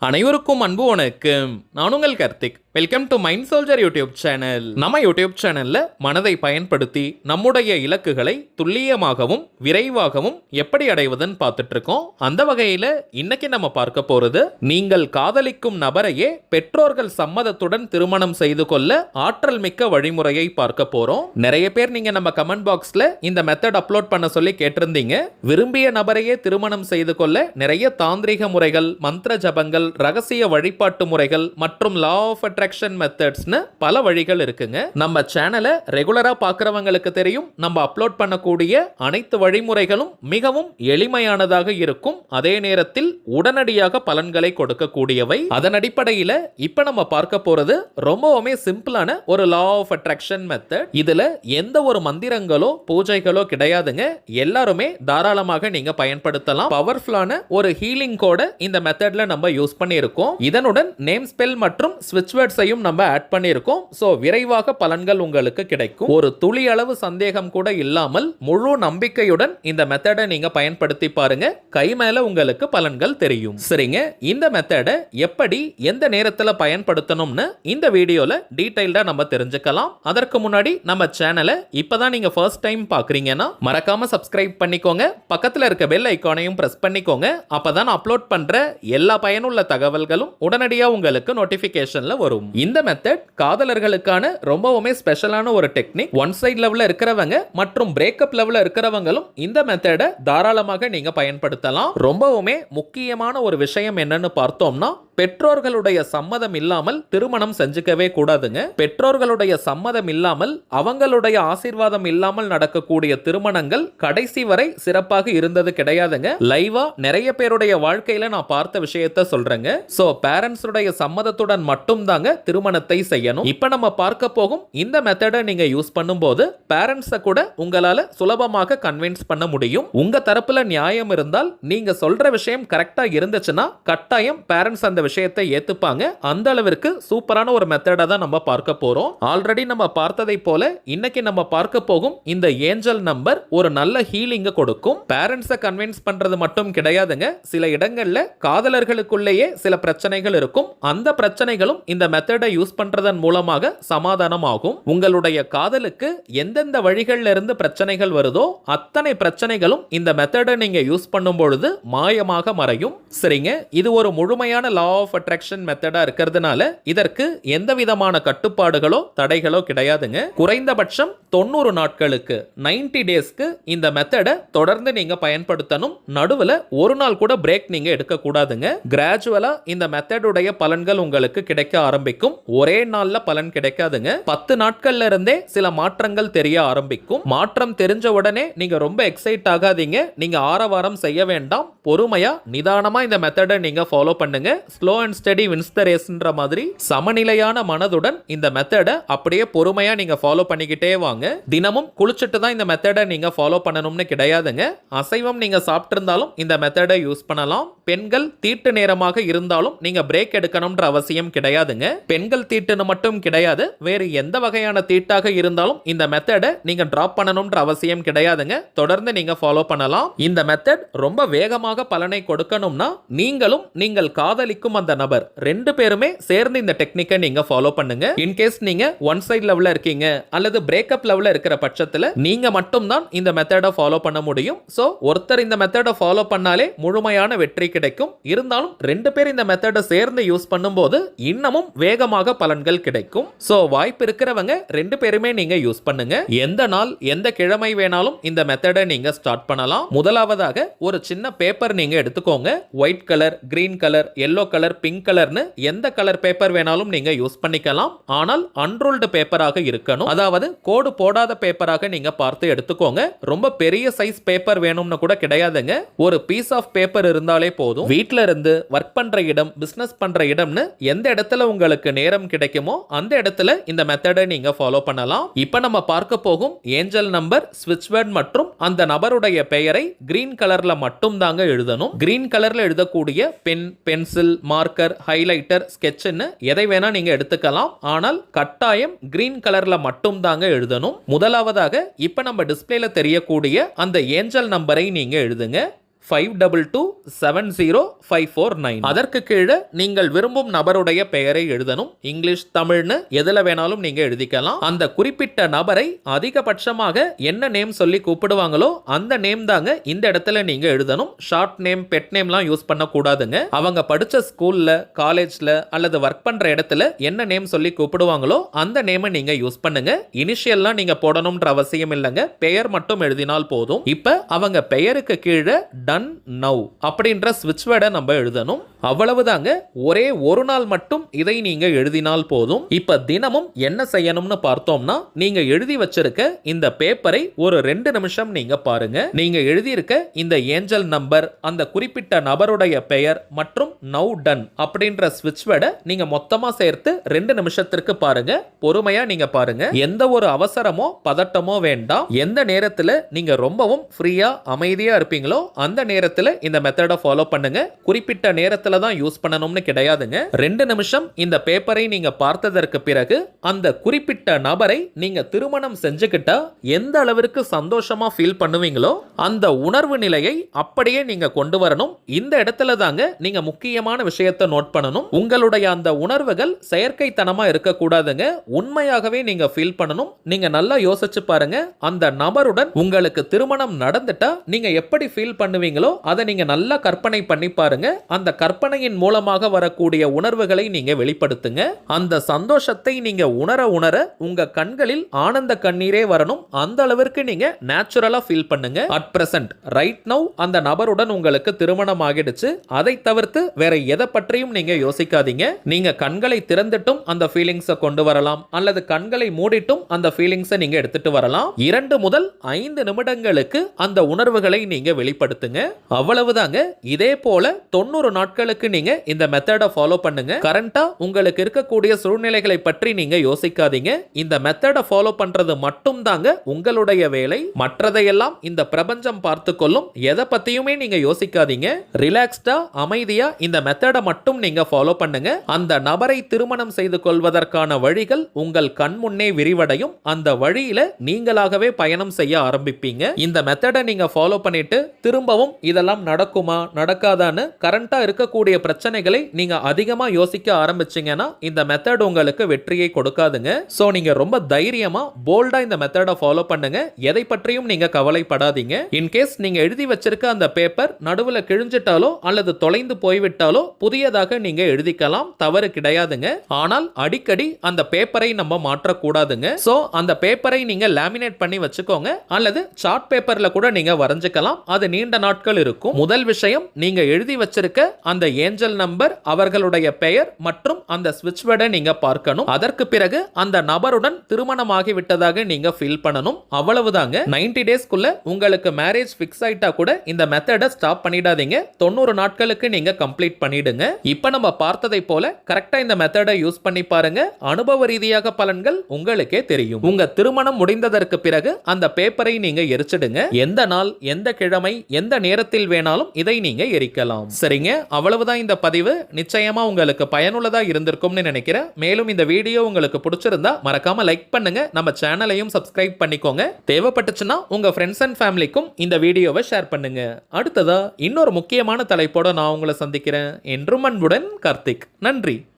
அனைவருக்கும் அன்பு வணக்கம். நான் உங்கள் Karthik. Welcome to mind soldier YouTube channel. நம்ம யூடியூப் சேனல்ல மனதை பயன்படுத்தி நம்முடைய இலக்குகளை துல்லியமாகவும் விரைவாகவும் எப்படி அடைவதுன்னு பார்த்துட்டு இருக்கோம். அந்த வகையில இன்னைக்கு நம்ம பார்க்க போறது, நீங்கள் காதலிக்கும் நபரையே பெற்றோர்கள் சம்மதத்துடன் திருமணம் செய்து கொள்ள ஆற்றல் மிக்க வழிமுறையை பார்க்க போறோம். நிறைய பேர் நீங்க நம்ம கமெண்ட் பாக்ஸ்ல இந்த மெத்தட் அப்லோட் பண்ண சொல்லி கேட்டிருந்தீங்க. விரும்பிய நபரையே திருமணம் செய்து கொள்ள நிறைய தாந்திரிக முறைகள், மந்திர ஜபங்கள், ரகசிய வழிபாட்டு முறைகள் மற்றும் லா ஆஃப் அட்ராக்ஷன் மெத்தட்ஸ்னு பல வழிகள் இருக்குங்க. நம்ம சேனலை ரெகுலரா பார்க்கறவங்களுக்கு தெரியும், நம்ம அப்லோட் பண்ணக்கூடிய அனைத்து வழிமுறைகளும் மிகவும் எளிமையானதாக இருக்கும். அதே நேரத்தில் உடனடியாக பலன்களை கொடுக்கக்கூடியவை. அதன் அடிப்படையில் இப்ப நம்ம பார்க்க போறது ரொம்பவுமே சிம்பிளான ஒரு லா ஆஃப் அட்ராக்ஷன் மெத்தட். இதுல எந்த ஒரு மந்திரங்களோ பூஜைகளோ கிடையாதுங்க. எல்லாருமே தாராளமாக நீங்க பயன்படுத்தலாம். பவர்ஃபுல்லான ஒரு ஹீலிங் கோட இந்த மெத்தட்ல நம்ம யூஸ் பண்ணியிருக்கோம். இதனுடன் நேம் ஸ்பெல் மற்றும் ஸ்விட்ச் வேர்ட்ஸையும் நம்ம ஆட் பண்ணியிருக்கோம். சோ விரைவாக பலன்கள் உங்களுக்கு கிடைக்கும். ஒரு துளி அளவு சந்தேகம் கூட இல்லாமல் முழு நம்பிக்கையுடன் இந்த மெத்தடை நீங்க பயன்படுத்தி பாருங்க. கை மேல உங்களுக்கு பலன்கள் தெரியும். சரிங்க, இந்த மெத்தடை எப்படி எந்த நேரத்தில் பயன்படுத்தணும்னு இந்த வீடியோல டீடைல்டா நம்ம தெரிஞ்சுக்கலாம். அதற்கு முன்னாடி நம்ம சேனலை இப்பதான் நீங்க ஃபர்ஸ்ட் டைம் பாக்குறீங்கன்னா மறக்காம சப்ஸ்கிரைப் பண்ணிக்கோங்க. பக்கத்துல இருக்க பெல் ஐகானையும் பிரஸ் பண்ணிக்கோங்க. அப்பதான் அப்லோட் பண்ற எல்லா பயனுள்ள தகவல்களும் உடனடியா உங்களுக்கு நோட்டிபிகேஷன்ல வரும். இந்த மெத்தட் காதலர்களுக்கான ரொம்பவுமே ஸ்பெஷலான ஒரு டெக்னிக். ஒன் சைடு லெவல்ல இருக்கிறவங்க மற்றும் பிரேக்கப் லெவல்ல இருக்கிறவங்களும் இந்த மெத்தடை தாராளமாக நீங்க பயன்படுத்தலாம். ரொம்பவுமே முக்கியமான ஒரு விஷயம் என்னன்னு பார்த்தோம்னா, பெற்றோர்களுடைய சம்மதம் இல்லாமல் திருமணம் செஞ்சுக்கவே கூடாதுங்க. பெற்றோர்களுடைய சம்மதம் இல்லாமல், அவங்களுடைய ஆசீர்வாதம் இல்லாமல் நடக்கக்கூடிய திருமணங்கள் கடைசி வரை சிறப்பாக இருந்தது கிடையாதுங்க. லைவா நிறைய பேருடைய வாழ்க்கையில நான் பார்த்த விஷயத்தை சொல்றேங்க. சோ பேரண்ட்ஸ் உடைய சம்மதத்துடன் மட்டும் தாங்க திருமணத்தை செய்யணும். இப்ப நம்ம பார்க்க போகும் இந்த மெத்தடை நீங்க யூஸ் பண்ணும்போது பேரண்ட்ஸை கூட உங்களால சுலபமாக கன்வின்ஸ் பண்ண முடியும். உங்க தரப்புல நியாயம் இருந்தால், நீங்க சொல்ற விஷயம் கரெக்டா இருந்துச்சுன்னா கட்டாயம் பேரண்ட்ஸ் அந்த விஷயத்தை ஏத்துப்பாங்க. அந்த அளவிற்கு சூப்பரான ஒரு மெத்தடை தான் நம்ம பார்க்க போறோம். ஆல்ரெடி நம்ம பார்த்ததை போல இன்னைக்கு நம்ம பார்க்க போகும் இந்த ஏஞ்சல் நம்பர் ஒரு நல்ல ஹீலிங்க கொடுக்கும். பேரண்ட்ஸை கன்வின்ஸ் பண்றது மட்டும் கிடையாதுங்க. சில இடங்கள்ல காதலர்களுக்குள்ளேயே சில பிரச்சனைகள் இருக்கும். அந்த பிரச்சனைகளும் இந்த மெத்தடை யூஸ் பண்றதன் மூலமாக சமாதானம் ஆகும். உங்களுடைய காதலுக்கு எந்தெந்த வழிகள்ல இருந்து பிரச்சனைகள் வருதோ அத்தனை பிரச்சனைகளும் இந்த மெத்தடை நீங்க யூஸ் பண்ணும் பொழுது மாயமாக மறையும். சரிங்க, இது ஒரு முழுமையான லா ஆஃப் அட்ராக்ஷன் மெத்தடா இருக்கிறதுனால இதற்கு எந்த விதமான கட்டுப்பாடுகளோ தடைகளோ கிடையாதுங்க. குறைந்தபட்சம் 90 நாட்களுக்கு 90 டேஸ்க்கு இந்த மெத்தடை தொடர்ந்து நீங்க பயன்படுத்தணும். நடுவுல ஒரு நாள் கூட பிரேக் நீங்க எடுக்க கூடாதுங்க. கிராஜுவலா இந்த மெத்தடுடைய பலன்கள் உங்களுக்கு கிடைக்க ஆரம்பிக்கும். ஒரே நாள்ல பலன் கிடைக்காதுங்க. 10 நாட்கள்ல இருந்தே சில மாற்றங்கள் தெரிய ஆரம்பிக்கும். மாற்றம் தெரிஞ்ச உடனே நீங்க ரொம்ப எக்ஸைட் ஆகாதீங்க. நீங்க ஆரவாரம் செய்ய வேண்டாம். பொறுமையா நிதானமா இந்த மெத்தடை நீங்க ஃபாலோ பண்ணுங்க. Slow and steady wins the ரேஸ்ன்ற மாதிரி சமநிலையான மனதுடன் இந்த மெத்தடை அப்படியே பொறுமையா நீங்க ஃபாலோ பண்ணிக்கிட்டே வாங்க. தினமும் குளிச்சிட்டு தான் இந்த மெத்தடை நீங்க ஃபாலோ பண்ணணும்னு கிடையாதுங்க. அசைவம் நீங்க சாப்பிட்டிருந்தாலும் இந்த மெத்தடை யூஸ் பண்ணலாம். பெண்கள் தீட்டு நேரமாக இருந்தாலும் நீங்க பிரேக் எடுக்கணும்ன்ற அவசியம் கிடையாதுங்க. பெண்கள் தீட்டுன்னு மட்டும் கிடையாது, வேறு எந்த வகையான தீட்டாக இருந்தாலும் இந்த மெத்தடை நீங்க டிராப் பண்ணணும்ன்ற அவசியம் கிடையாதுங்க. தொடர்ந்து நீங்க ஃபாலோ பண்ணலாம். இந்த மெத்தட் ரொம்ப வேகமாக பலனை கொடுக்கணும்னா நீங்களும் நீங்கள் காதலிக்கும் அந்த நபர் ரெண்டு பேருமே சேர்ந்து இந்த டெக்னிக்கை நீங்க ஃபாலோ பண்ணுங்க. இன்கேஸ் நீங்க ஒன் சைடு லெவல்ல இருக்கீங்க அல்லது பிரேக்கப் லெவல்ல இருக்கிற பட்சத்துல நீங்க மட்டும் தான் இந்த மெத்தடை ஃபாலோ பண்ண முடியும். சோ ஒருத்தர் இந்த மெத்தடை ஃபாலோ பண்ணாலே முழுமையான வெற்றி கிடைக்கும். இருந்தாலும் ரெண்டு பேர் இந்த மெத்தடை சேர்ந்து யூஸ் பண்ணும்போது இன்னமும் வேகமாக பலன்கள் கிடைக்கும். சோ வாய்ப்பு இருக்கிறவங்க ரெண்டு பேருமே நீங்க யூஸ் பண்ணுங்க. எந்த நாள் எந்த கிழமை வேணாலும் இந்த மெத்தடை நீங்க ஸ்டார்ட் பண்ணலாம். முதலாவதாக ஒரு சின்ன பேப்பர் நீங்க எடுத்துக்கோங்க. White colour, green colour, yellow colour, pink கலர்னு எந்த கலர் பேப்பர் வேணாலும் நீங்க யூஸ் பண்ணிக்கலாம். ஆனால் அன்ரோல்டு பேப்பராக இருக்கணும். அதாவது கோடு போடாத பேப்பராக நீங்க பார்த்து எடுத்துக்கோங்க. ரொம்ப பெரிய சைஸ் பேப்பர் வேணும்னு கூட கிடையாதுங்க. ஒரு பீஸ் ஆஃப் பேப்பர் இருந்தாலே போதும். வீட்ல இருந்து ஒர்க் பண்ற இடம், பிசினஸ் பண்ற இடம்னு எந்த இடத்துல உங்களுக்கு நேரம் கிடைக்குமோ அந்த இடத்துல இந்த மெத்தடை நீங்க ஃபாலோ பண்ணலாம். இப்போ நம்ம பார்க்க போகும் ஏஞ்சல் நம்பர், ஸ்விட்ச் வேர்ட் மற்றும் அந்த நபருடைய பெயரை கிரீன் கலர்ல மட்டும் தாங்க எழுதணும். கிரீன் கலர்ல எழுதக்கூடிய பென், பென்சில், மார்க்கர், ஹைலைட்டர், ஸ்கெட்ச்னு எதை வேணா நீங்க எடுத்துக்கலாம். ஆனால் கட்டாயம் கிரீன் கலர்ல மட்டும் தாங்க எழுதணும். முதலாவதாக இப்ப நம்ம டிஸ்பிளேல தெரியக்கூடிய அந்த ஏஞ்சல் நம்பரை நீங்க எழுதுங்க. 522705449. அதற்கு கீழே நீங்கள் விரும்பும் நபருடைய பெயரை எழுதணும். இங்கிலீஷ், தமிழ்னு எதுல வேணாலும் நீங்க எழுதிக்கலாம். அந்த குறிப்பிட்ட நபரை அதிகபட்சமாக என்ன நேம் சொல்லி கூப்பிடுவாங்களோ அந்த நேம் தாங்க இந்த இடத்துல நீங்க எழுதணும். ஷார்ட் நேம், பெட் நேம்லாம் யூஸ் பண்ண கூடாதுங்க. அவங்க படிச்ச ஸ்கூல்ல, காலேஜ்ல அல்லது ஒர்க் பண்ற இடத்துல என்ன நேம் சொல்லி கூப்பிடுவாங்களோ அந்த நேமை நீங்க யூஸ் பண்ணுங்க. இனிஷியல்லாம் நீங்க போடணும்ன்ற அவசியம் இல்லைங்க. பெயர் மட்டும் எழுதினால் போதும். இப்ப அவங்க பெயருக்கு கீழே டன் நவ் அப்படின்ற ஸ்விட்ச் வேர்டை நம்ம எழுதணும். அவ்வளவுதாங்க. ஒரே ஒரு நாள் மட்டும் இதை நீங்க எழுதினால் போதும். இப்ப தினமும் என்ன செய்யணும்னு பார்த்தோம்னா, நீங்க எழுதி வச்சிருக்க இந்த பேப்பரை ஒரு 2 நிமிஷம் நீங்க பாருங்க. நீங்க எழுதியிருக்க இந்த ஏஞ்சல் நம்பர், அந்த குறிப்பிட்ட நபருடைய பெயர் மற்றும் நவ் டன் அப்படின்ற ஸ்விட்ச் வேர்டை நீங்க மொத்தமா சேர்த்து 2 நிமிஷத்திற்கு பாருங்க. பொறுமையா நீங்க பாருங்க. எந்த ஒரு அவசரமோ பதட்டமோ வேண்டாம். எந்த நேரத்துல நீங்க ரொம்பவும் ஃப்ரீயா அமைதியா இருப்பீங்களோ அந்த நேரத்துல இந்த மெத்தடை ஃபாலோ பண்ணுங்க. குறிப்பிட்ட நேரத்துல தான் யூஸ் பண்ணணும்னு கிடையாதுங்க. 2 நிமிஷம் இந்த பேப்பரை நீங்க பார்த்ததற்கு பிறகு அந்த குறிப்பிட்ட நபரை நீங்க திருமணம் செஞ்சுக்கிட்டா எந்த அளவிற்கு சந்தோஷமா ஃபீல் பண்ணுவீங்களோ அந்த உணர்வு நிலையை அப்படியே நீங்க கொண்டு வரணும். இந்த இடத்துல தாங்க நீங்க முக்கியமான விஷயத்தை நோட் பண்ணணும். உங்களுடைய அந்த உணர்வுகள் செயற்கைத்தனமா இருக்க கூடாதுங்க. உண்மையாகவே நீங்க ஃபீல் பண்ணணும். நீங்க நல்லா யோசிச்சு பாருங்க. அந்த நபருடன் உங்களுக்கு திருமணம் நடந்துட்டா நீங்க எப்படி ஃபீல் பண்ணுவீங்களோ அதை நீங்க நல்லா கற்பனை பண்ணி பாருங்க. அந்த கற்பனையின் மூலமாக வரக்கூடிய உணர்வுகளை நீங்க வெளிப்படுத்துங்க. அந்த சந்தோஷத்தை நீங்க உணர உணர உங்க கண்களில் ஆனந்த கண்ணீரே வரணும். அந்த அளவிற்கு நீங்க நேச்சுரலா ஃபீல் பண்ணுங்க. அட் பிரசன்ட் ரைட் நவ் அந்த நபருடன் உங்களுக்கு திருமணம் ஆகிடுச்சு. அதை தவிர்த்து வேற எதை பற்றியும் நீங்க யோசிக்காதீங்க. நீங்க கண்களை திறந்துட்டும் அந்த ஃபீலிங்ஸை கொண்டு வரலாம், அல்லது கண்களை மூடிட்டும் அந்த ஃபீலிங்ஸை நீங்க எடுத்துட்டு வரலாம். 2 முதல் 5 நிமிடங்களுக்கு அந்த உணர்வுகளை நீங்க வெளிப்படுத்துங்க. அவ்வளவுதாங்க. இதே போல 90 நாட்களுக்கு நீங்க இந்த மெத்தடை ஃபாலோ பண்ணுங்க. கரண்டா உங்களுக்கு இருக்கக்கூடிய சூழ்நிலைகளை பற்றி நீங்க யோசிக்காதீங்க. இந்த மெத்தடை ஃபாலோ பண்றது மட்டும் தாங்க உங்களுடைய வேலை. மற்றதையெல்லாம் இந்த பிரபஞ்சம் பார்த்து கொள்ளும். எதை பத்தியுமே நீங்க யோசிக்காதீங்க. ரிலாக்ஸ்டா அமைதியா இந்த மெத்தடை மட்டும் நீங்க ஃபாலோ பண்ணுங்க. அந்த நபரை திருமணம் செய்து கொள்வதற்கான வழிகள் உங்கள் கண் முன்னே விரிவடையும். அந்த வழியில நீங்களாகவே பயணம் செய்ய ஆரம்பிப்பீங்க. இந்த மெத்தடை நீங்க ஃபாலோ பண்ணிட்டு திரும்பவும் இதெல்லாம் நடக்குமா நடக்காதான்னு கரண்டா இருக்கக்கூடிய பிரச்சனைகளை நீங்க அதிகமா யோசிக்க ஆரம்பிச்சீங்கன்னா இந்த மெத்தட் உங்களுக்கு வெற்றியை கொடுக்காதுங்க. சோ நீங்க ரொம்ப தைரியமா போல்டா இந்த மெத்தடை ஃபாலோ பண்ணுங்க. எதை பற்றியும் நீங்க கவலைப்படாதீங்க. இன்கேஸ் நீங்க எழுதி வச்சிருக்க அந்த பேப்பர் நடுவுல கிழிஞ்சிட்டாலோ அல்லது தொலைந்து போய்விட்டாலோ புதியதாக நீங்க எழுதிக்கலாம். தவறு கிடையாதுங்க. ஆனால் அடிக்கடி அந்த பேப்பரை நம்ம மாற்றக்கூடாதுங்க. சோ அந்த பேப்பரை நீங்க லேமினேட் பண்ணி வச்சுக்கோங்க, அல்லது சார்ட் பேப்பர்ல கூட நீங்க வரைஞ்சுக்கலாம். அது நீண்ட நாட்கள் இருக்கும். முதல் விஷயம், நீங்க எழுதி வச்சிருக்க அந்த ஏஞ்சல் நம்பர், அவர்களுடைய பெயர் மற்றும் அந்த ஸ்விட்ச் வேர்டை நீங்க பார்க்கணும். அதற்கு பிறகு அந்த நபருடன் திருமணமாகி விட்டதாக நீங்க ஃபீல் பண்ணணும். அவ்வளவுதாங்க. 90 டேஸ்க்குள்ள உங்களுக்கு மேரேஜ் ஃபிக்ஸ் ஆயிட்டா கூட இந்த மெத்தடை ஸ்டாப் பண்ணிடாதீங்க. 90 நாட்களுக்கு நீங்க கம்ப்ளீட் பண்ணிடுங்க. இப்ப நம்ம பார்த்ததை போல கரெக்டா இந்த மெத்தடை யூஸ் பண்ணி பாருங்க. அனுபவ ரீதியாக பலன்கள் உங்களுக்கே தெரியும். உங்க திருமணம் முடிந்ததற்கு பிறகு அந்த பேப்பரை நீங்க எரிச்சிடுங்க. எந்த நாள், எந்த கிழமை, எந்த நேரத்தில் வேணாலும் இதை நீங்க எரிக்கலாம். சரிங்க, அவ்வளவுதான் இந்த பதிவு. நிச்சயமா உங்களுக்கு பயனுள்ளதா இருந்திருக்கும்னு நினைக்கிறேன். மேலும் இந்த வீடியோ உங்களுக்கு பிடிச்சிருந்தா மறக்காம லைக் பண்ணுங்க. நம்ம சேனலையும் சப்ஸ்கிரைப் பண்ணிக்கோங்க. தேவைப்பட்டுச்சுன்னா உங்க ஃப்ரெண்ட்ஸ் அண்ட் ஃபேமிலிக்கும் இந்த வீடியோவை ஷேர் பண்ணுங்க. அடுத்ததா இன்னொரு முக்கியமான தலைப்போட நான் உங்களை சந்திக்கிறேன். என்றும் அன்புடன் கார்த்திக். நன்றி.